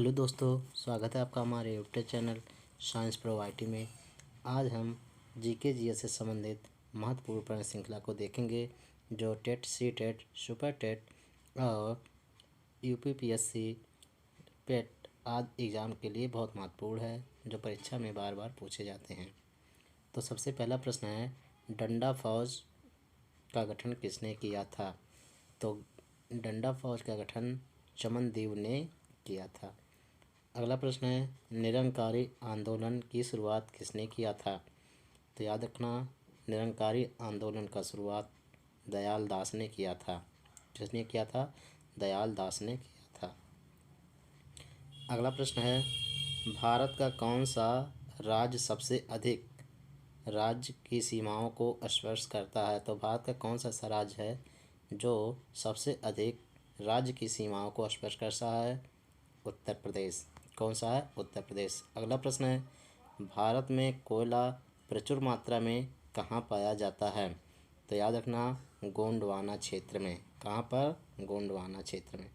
Hello दोस्तों, स्वागत है आपका हमारे YouTube channel science pro IT में। आज हम जीके जीएस से संबंधित महत्वपूर्ण प्रश्न श्रृंखला को देखेंगे जो TET, C TET, super TET और यूपीपीएससी पेट आदि एग्ज़ाम के लिए बहुत महत्वपूर्ण है, जो परीक्षा में बार बार पूछे जाते हैं। तो सबसे पहला प्रश्न है, डंडा फौज का गठन किसने किया था? तो डंडा फौज का गठन चमनदेव ने किया था। अगला प्रश्न है, निरंकारी आंदोलन की शुरुआत किसने किया था? तो याद रखना, निरंकारी आंदोलन का शुरुआत दयाल दास ने किया था। किसने किया था? दयाल दास ने किया था। अगला प्रश्न है, भारत का कौन सा राज्य सबसे अधिक राज्य की सीमाओं को स्पर्श करता है? तो भारत का कौन सा ऐसा राज्य है जो सबसे अधिक राज्य की सीमाओं को स्पर्श करता है? उत्तर प्रदेश। कौन सा है? उत्तर प्रदेश। अगला प्रश्न है, भारत में कोयला प्रचुर मात्रा में कहाँ पाया जाता है? तो याद रखना, गोंडवाना क्षेत्र में। कहाँ पर? गोंडवाना क्षेत्र में।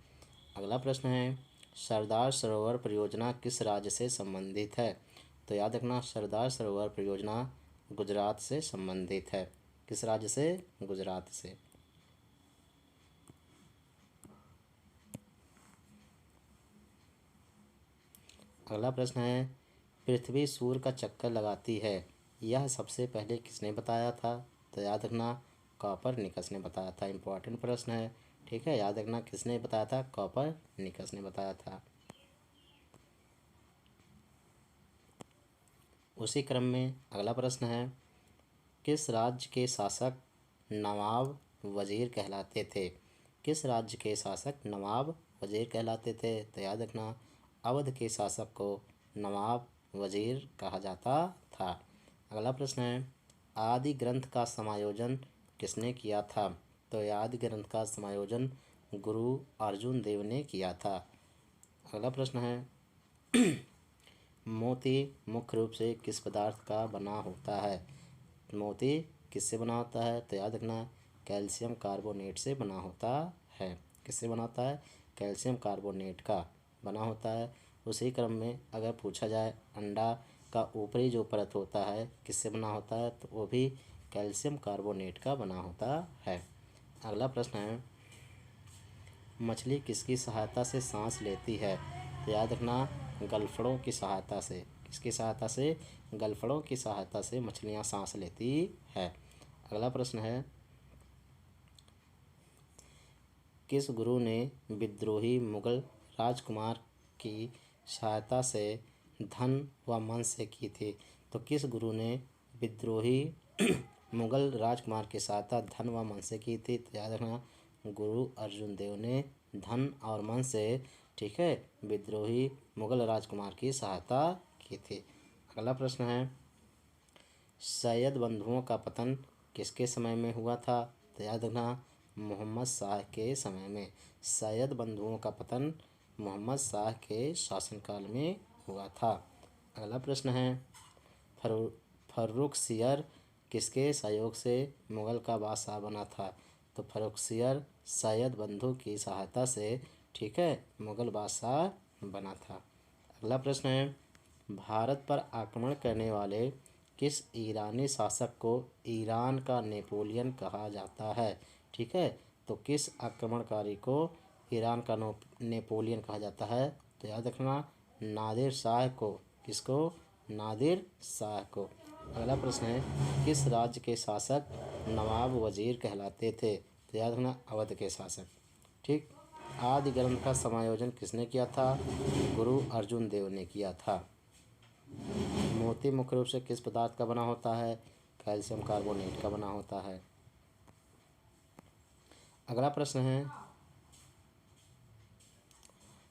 अगला प्रश्न है, सरदार सरोवर परियोजना किस राज्य से संबंधित है? तो याद रखना, सरदार सरोवर परियोजना गुजरात से संबंधित है। किस राज्य से? गुजरात से। अगला प्रश्न है, पृथ्वी सूर्य का चक्कर लगाती है, यह सबसे पहले किसने बताया था? तो याद रखना, कॉपरनिकस ने बताया था। इम्पोर्टेंट प्रश्न है, ठीक है, याद रखना किसने बताया था? कॉपरनिकस ने बताया था। उसी क्रम में अगला प्रश्न है, किस राज्य के शासक नवाब वजीर कहलाते थे? किस राज्य के शासक नवाब वजीर कहलाते थे? तो याद रखना, अवध के शासक को नवाब वजीर कहा जाता था। अगला प्रश्न है, आदि ग्रंथ का समायोजन किसने किया था? तो आदि ग्रंथ का समायोजन गुरु अर्जुन देव ने किया था। अगला प्रश्न है, मोती मुख्य रूप से किस पदार्थ का बना होता है? मोती किससे बना होता है? तो याद रखना, कैल्शियम कार्बोनेट से बना होता है। किससे बना होता है? कैल्शियम कार्बोनेट का बना होता है। उसी क्रम में अगर पूछा जाए, अंडा का ऊपरी जो परत होता है किससे बना होता है? तो वो भी कैल्शियम कार्बोनेट का बना होता है। अगला प्रश्न है, मछली किसकी सहायता से सांस लेती है? तो याद रखना, गलफड़ों की सहायता से। किसकी सहायता से? गलफड़ों की सहायता से मछलियाँ सांस लेती है। अगला प्रश्न है, किस गुरु ने विद्रोही मुगल राजकुमार की सहायता से धन व मन से की थी? तो किस गुरु ने विद्रोही मुगल राजकुमार की सहायता धन व मन से की थी? तो याद रखना, गुरु अर्जुन देव ने धन और मन से, ठीक है, विद्रोही मुगल राजकुमार की सहायता की थी। अगला प्रश्न है, सैयद बंधुओं का पतन किसके समय में हुआ था? तो याद रखना, मोहम्मद शाह के समय में। सैयद बंधुओं का पतन मोहम्मद शाह के शासनकाल में हुआ था। अगला प्रश्न है, फर्रुखसियर किसके सहयोग से मुगल का बादशाह बना था? तो फर्रुखसियर सैयद बंधु की सहायता से, ठीक है, मुगल बादशाह बना था। अगला प्रश्न है, भारत पर आक्रमण करने वाले किस ईरानी शासक को ईरान का नेपोलियन कहा जाता है? ठीक है, तो किस आक्रमणकारी को ईरान का नेपोलियन कहा जाता है? तो याद रखना, नादिर शाह को। किसको? नादिर शाह को। अगला प्रश्न है, किस राज्य के शासक नवाब वजीर कहलाते थे? तो याद रखना, अवध के शासक। ठीक। आदि ग्रंथ का समायोजन किसने किया था? गुरु अर्जुन देव ने किया था। मोती मुख्य रूप से किस पदार्थ का बना होता है? कैल्शियम कार्बोनेट का बना होता है। अगला प्रश्न है,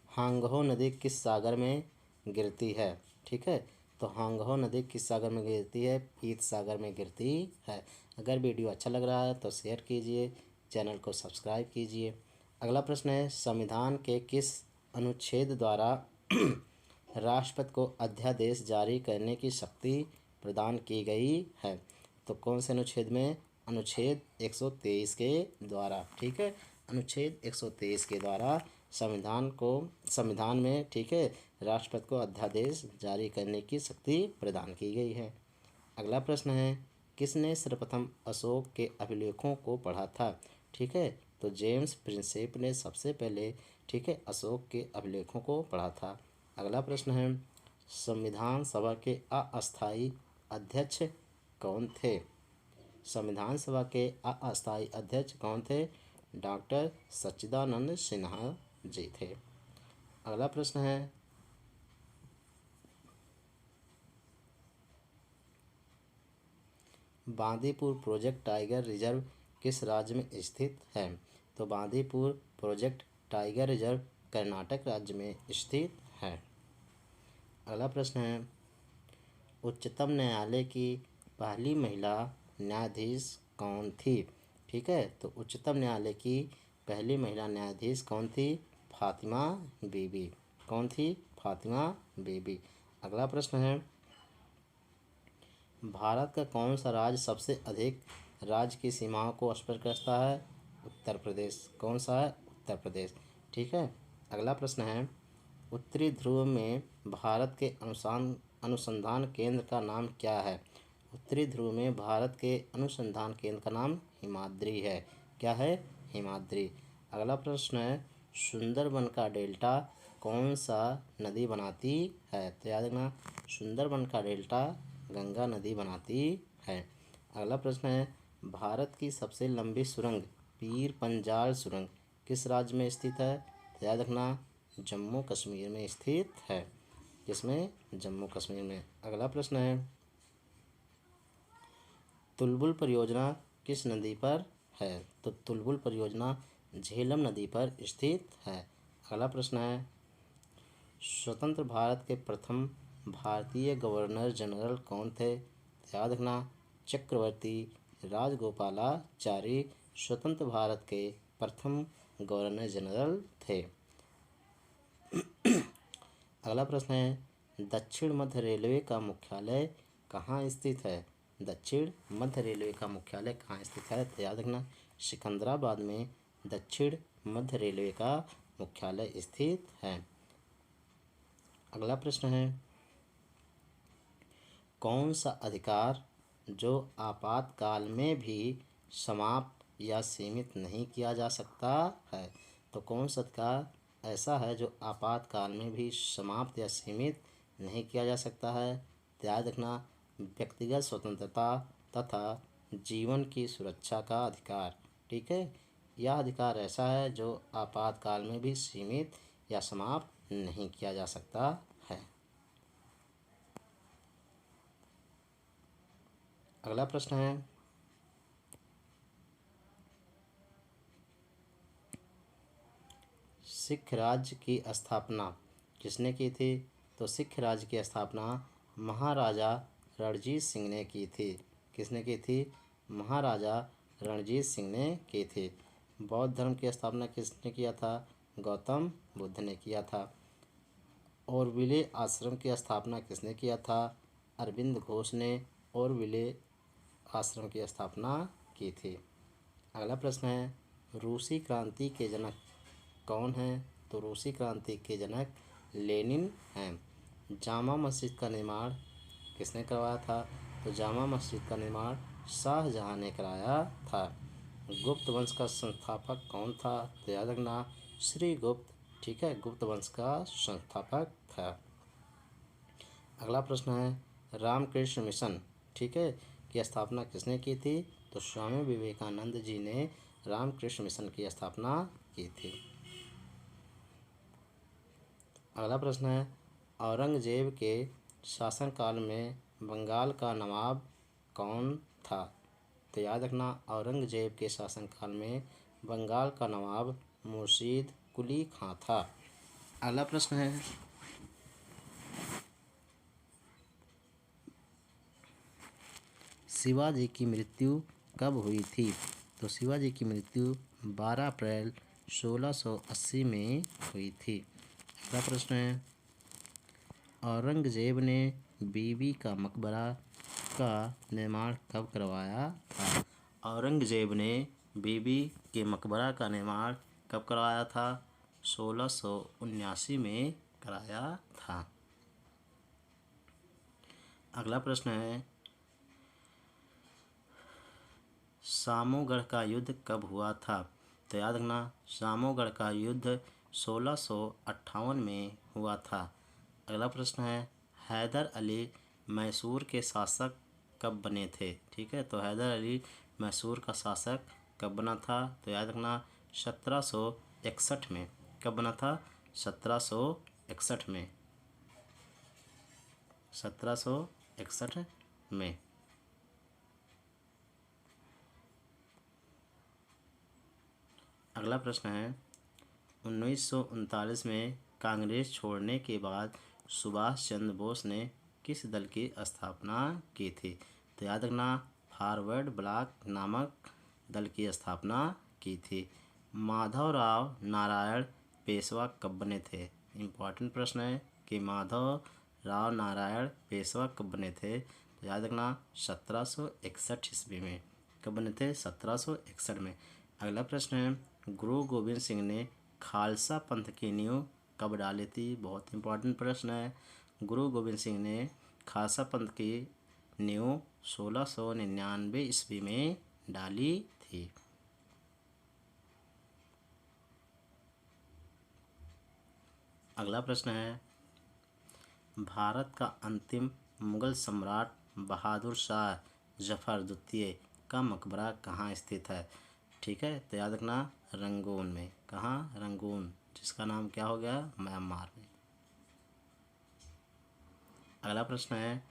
हांगहो नदी किस सागर में गिरती है? ठीक है, तो हांगहो नदी किस सागर में गिरती है? पीत सागर में गिरती है। अगर वीडियो अच्छा लग रहा है तो शेयर कीजिए, चैनल को सब्सक्राइब कीजिए। अगला प्रश्न है, संविधान के किस अनुच्छेद द्वारा राष्ट्रपति को अध्यादेश जारी करने की शक्ति प्रदान की गई है? तो कौन से अनुच्छेद में? अनुच्छेद 123 के द्वारा। ठीक है, अनुच्छेद 123 के द्वारा संविधान में, ठीक है, राष्ट्रपति को अध्यादेश जारी करने की शक्ति प्रदान की गई है। अगला प्रश्न है, किसने सर्वप्रथम अशोक के अभिलेखों को पढ़ा था? ठीक है, तो जेम्स प्रिंसेप ने सबसे पहले, ठीक है, अशोक के अभिलेखों को पढ़ा था। अगला प्रश्न है, संविधान सभा के अस्थायी अध्यक्ष कौन थे? संविधान सभा के अस्थायी अध्यक्ष कौन थे? डॉक्टर सच्चिदानंद सिन्हा जी थे। अगला प्रश्न है, बांदीपुर प्रोजेक्ट टाइगर रिजर्व किस राज्य में स्थित है? तो Bandipur project tiger reserve Karnataka राज्य में स्थित है। अगला प्रश्न है, उच्चतम न्यायालय की पहली महिला न्यायाधीश कौन थी? ठीक है, तो उच्चतम न्यायालय की पहली महिला न्यायाधीश कौन थी? फातिमा बीबी। कौन थी? फातिमा बीबी। अगला प्रश्न है, भारत का कौन सा राज्य सबसे अधिक राज्य की सीमाओं को स्पर्श करता है? उत्तर प्रदेश। कौन सा है? उत्तर प्रदेश। ठीक है। अगला प्रश्न है, उत्तरी ध्रुव में भारत के अनुसंधान केंद्र का नाम क्या है? उत्तरी ध्रुव में भारत के अनुसंधान केंद्र का नाम हिमाद्री है। क्या है? हिमाद्री। अगला प्रश्न है, सुंदरबन का डेल्टा कौन सा नदी बनाती है? तो याद रखना, सुंदरबन का डेल्टा गंगा नदी बनाती है। अगला प्रश्न है, भारत की सबसे लंबी सुरंग पीर पंजाल सुरंग किस राज्य में स्थित है? तो याद रखना, जम्मू कश्मीर में स्थित है। किसमें? जम्मू कश्मीर में। अगला प्रश्न है, तुलबुल परियोजना किस नदी पर है? तो तुलबुल परियोजना झेलम नदी पर स्थित है। अगला प्रश्न है, स्वतंत्र भारत के प्रथम भारतीय गवर्नर जनरल कौन थे? याद रखना, चक्रवर्ती राजगोपालाचारी स्वतंत्र भारत के प्रथम गवर्नर जनरल थे। अगला प्रश्न है, दक्षिण मध्य रेलवे का मुख्यालय कहाँ स्थित है? दक्षिण मध्य रेलवे का मुख्यालय कहाँ स्थित है? तो याद रखना, सिकंदराबाद में दक्षिण मध्य रेलवे का मुख्यालय स्थित है। अगला प्रश्न है, कौन सा अधिकार जो आपातकाल में भी समाप्त या सीमित नहीं किया जा सकता है? तो कौन सा अधिकार ऐसा है जो आपातकाल में भी समाप्त या सीमित नहीं किया जा सकता है? तो याद रखना, व्यक्तिगत स्वतंत्रता तथा जीवन की सुरक्षा का अधिकार। ठीक है, यह अधिकार ऐसा है जो आपातकाल में भी सीमित या समाप्त नहीं किया जा सकता है। अगला प्रश्न है, सिख राज्य की स्थापना किसने की थी? तो सिख राज्य की स्थापना महाराजा रणजीत सिंह ने की थी। किसने की थी? महाराजा रणजीत सिंह ने की थी। बौद्ध धर्म की स्थापना किसने किया था? गौतम बुद्ध ने किया था। ऑरविले आश्रम की स्थापना किसने किया था? अरविंद घोष ने ऑरविले आश्रम की स्थापना की थी। अगला प्रश्न है, रूसी क्रांति के जनक कौन हैं? तो रूसी क्रांति के जनक लेनिन हैं। जामा मस्जिद का निर्माण किसने करवाया था? तो जामा मस्जिद का निर्माण शाहजहां ने कराया था। गुप्त वंश का संस्थापक कौन था? तो याद रखना, श्रीगुप्त। ठीक है, गुप्त वंश का संस्थापक था। अगला प्रश्न है, रामकृष्ण मिशन, ठीक है, की स्थापना किसने की थी? तो स्वामी विवेकानंद जी ने रामकृष्ण मिशन की स्थापना की थी। अगला प्रश्न है, औरंगजेब के शासनकाल में बंगाल का नवाब कौन था? तो याद रखना, औरंगजेब के शासनकाल में बंगाल का नवाब मुर्शीद कुली खां था। अगला प्रश्न है, शिवाजी की मृत्यु कब हुई थी? तो शिवाजी की मृत्यु 12 अप्रैल 1680 में हुई थी। अगला प्रश्न है, औरंगजेब ने बीबी का मकबरा का निर्माण कब करवाया था? औरंगजेब ने बीबी के मकबरा का निर्माण कब करवाया था? 1679 में कराया था। अगला प्रश्न है, सामोगढ़ का युद्ध कब हुआ था? तो याद रखना, सामोगढ़ का युद्ध 1658 में हुआ था। अगला प्रश्न है, हैदर अली मैसूर के शासक कब बने थे? ठीक है, तो हैदर अली मैसूर का शासक कब बना था? तो याद रखना 1761 में। कब बना था? 1761 में। 1761 में। अगला प्रश्न है, 1939 में कांग्रेस छोड़ने के बाद सुभाष चंद्र बोस ने किस दल की स्थापना की थी? तो याद रखना, फॉरवर्ड ब्लॉक नामक दल की स्थापना की थी। माधवराव नारायण पेशवा कब बने थे? इम्पॉर्टेंट प्रश्न है कि माधवराव नारायण पेशवा कब बने थे? तो याद रखना 1761 ईस्वी में। कब बने थे? 1761 में। अगला प्रश्न है, गुरु गोविंद सिंह ने खालसा पंथ की नींव कब डाली थी? बहुत इंपॉर्टेंट प्रश्न है। गुरु गोविंद सिंह ने खालसा पंथ की नींव 1699 ईस्वी में डाली थी। अगला प्रश्न है, भारत का अंतिम मुगल सम्राट बहादुर शाह जफर द्वितीय का मकबरा कहाँ स्थित है? ठीक है, तो याद रखना रंगून में। कहाँ? रंगून, जिसका नाम क्या हो गया? म्यांमार में। अगला प्रश्न है,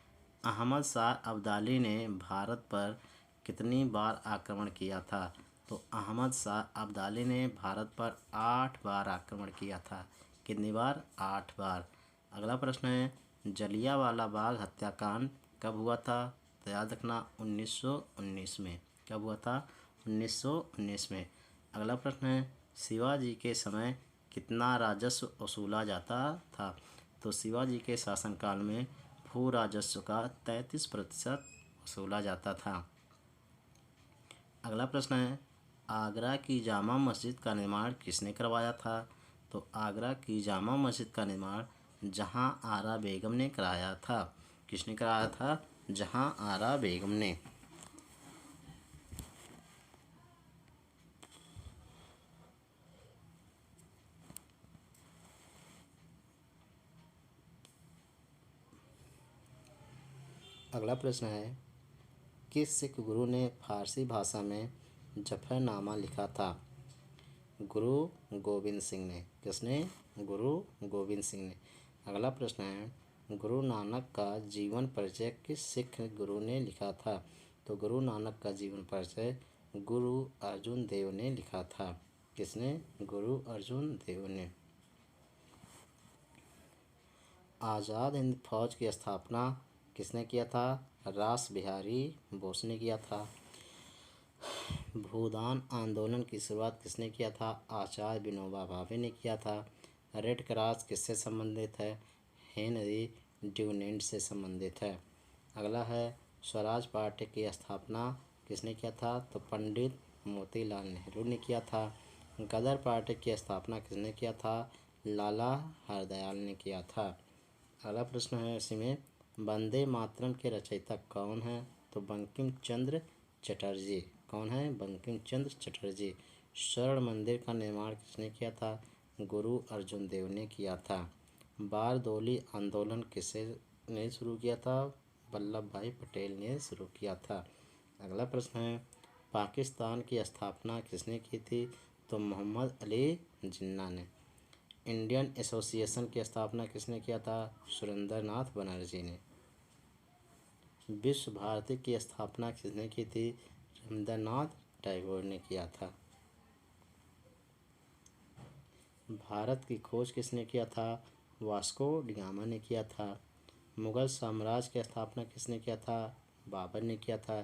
अहमद शाह अब्दाली ने भारत पर कितनी बार आक्रमण किया था? तो अहमद शाह अब्दाली ने भारत पर 8 बार आक्रमण किया था। कितनी बार? 8 बार। अगला प्रश्न है, जलियांवाला बाग हत्याकांड कब हुआ था? तो याद रखना 1919 में। कब हुआ था? 1919 में। अगला प्रश्न है, शिवाजी के समय कितना राजस्व वसूला जाता था? तो शिवाजी के शासनकाल में भू राजस्व का 33% वसूला जाता था। अगला प्रश्न है, आगरा की जामा मस्जिद का निर्माण किसने करवाया था? तो आगरा की जामा मस्जिद का निर्माण जहां आरा बेगम ने कराया था। किसने कराया था? जहां आरा बेगम ने। अगला प्रश्न है, किस सिख गुरु ने फारसी भाषा में जफरनामा लिखा था? गुरु गोविंद सिंह ने। किसने? गुरु गोविंद सिंह ने। अगला प्रश्न है, गुरु नानक का जीवन परिचय किस सिख गुरु ने लिखा था? तो गुरु नानक का जीवन परिचय गुरु अर्जुन देव ने लिखा था। किसने? गुरु अर्जुन देव ने। आज़ाद हिंद फौज की स्थापना किसने किया था? रास बिहारी बोस ने किया था। भूदान आंदोलन की शुरुआत किसने किया था? आचार्य विनोबा भावे ने किया था। रेड क्रॉस किससे संबंधित है? हेनरी ड्यूनेंट से संबंधित है। अगला है, स्वराज पार्टी की स्थापना किसने किया था? तो पंडित मोतीलाल नेहरू ने किया था। गदर पार्टी की स्थापना किसने किया था? लाला हरदयाल ने किया था। अगला प्रश्न है इसी में, वंदे मातरम के रचयिता कौन है? तो बंकिम चंद्र चटर्जी। कौन है? बंकिम चंद्र चटर्जी। स्वर्ण मंदिर का निर्माण किसने किया था? गुरु अर्जुन देव ने किया था। बारदोली आंदोलन किसे ने शुरू किया था? वल्लभ भाई पटेल ने शुरू किया था। अगला प्रश्न है, पाकिस्तान की स्थापना किसने की थी? तो मोहम्मद अली जिन्ना ने। इंडियन एसोसिएशन की स्थापना किसने किया था? सुरेंद्र नाथ बनर्जी ने। विश्व भारती की स्थापना किसने की थी? रविंद्रनाथ टैगोर ने किया था। भारत की खोज किसने किया था? वास्को डिगामा ने किया था। मुगल साम्राज्य की स्थापना किसने किया था? बाबर ने किया था।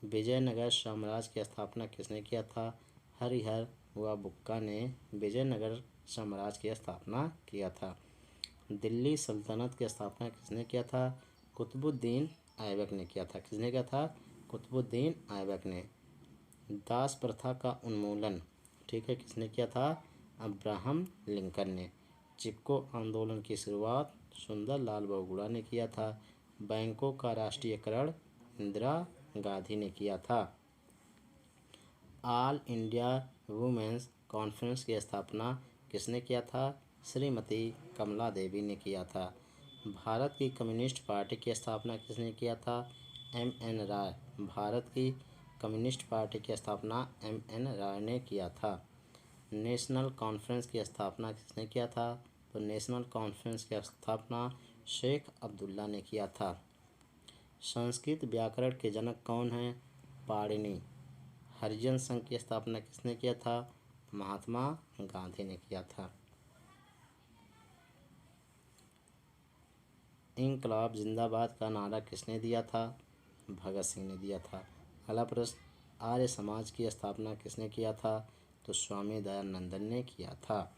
विजयनगर साम्राज्य की स्थापना किसने किया था? हरिहर व बुक्का ने विजयनगर साम्राज्य की स्थापना किया था। दिल्ली सल्तनत की स्थापना किसने किया था? कुतुबुद्दीन ऐबक ने किया था। किसने किया था? कुतुबुद्दीन ऐबक ने। दास प्रथा का उन्मूलन, ठीक है, किसने किया था? अब्राहम लिंकन ने। चिपको आंदोलन की शुरुआत सुंदरलाल बहुगुणा ने किया था। बैंकों का राष्ट्रीयकरण इंदिरा गांधी ने किया था। ऑल इंडिया वुमेन्स कॉन्फ्रेंस की स्थापना किसने किया था? श्रीमती कमला देवी ने किया था। भारत की कम्युनिस्ट पार्टी की स्थापना किसने किया था? एम.एन. राय। भारत की कम्युनिस्ट पार्टी की स्थापना एम.एन. राय ने किया था। नेशनल कॉन्फ्रेंस की स्थापना किसने किया था? तो नेशनल कॉन्फ्रेंस की स्थापना शेख अब्दुल्ला ने किया था। संस्कृत व्याकरण के जनक कौन हैं? पाणिनि। हरिजन संघ की स्थापना किसने किया था? महात्मा गांधी ने किया था। इंकलाब जिंदाबाद का नारा किसने दिया था? भगत सिंह ने दिया था। अगला प्रश्न, आर्य समाज की स्थापना किसने किया था? तो स्वामी दयानंद ने किया था।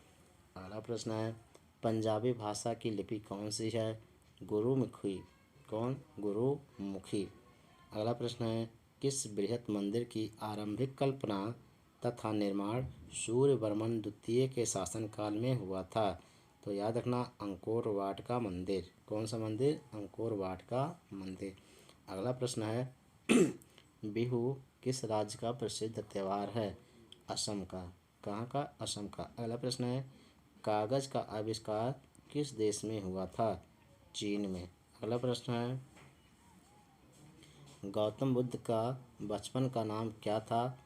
अगला प्रश्न है, पंजाबी भाषा की लिपि कौन सी है? गुरुमुखी। कौन? गुरुमुखी। अगला प्रश्न है, किस बृहत मंदिर की आरंभिक कल्पना तथा निर्माण सूर्यवर्मन द्वितीय के शासनकाल में हुआ था? तो याद रखना, अंकोर वाट का मंदिर। कौन सा मंदिर? अंकोर वाट का मंदिर। अगला प्रश्न है, बिहू किस राज्य का प्रसिद्ध त्यौहार है? असम का। कहाँ का? असम का। अगला प्रश्न है, कागज का आविष्कार किस देश में हुआ था? चीन में। अगला प्रश्न है, गौतम बुद्ध का बचपन का नाम क्या था?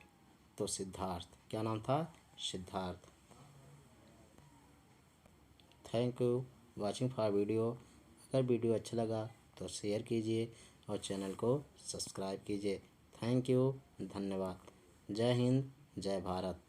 तो सिद्धार्थ। क्या नाम था? Siddharth. Thank you watching for video. अगर वीडियो अच्छा लगा तो शेयर कीजिए और चैनल को सब्सक्राइब कीजिए। थैंक यू, धन्यवाद। जय हिंद, जय भारत।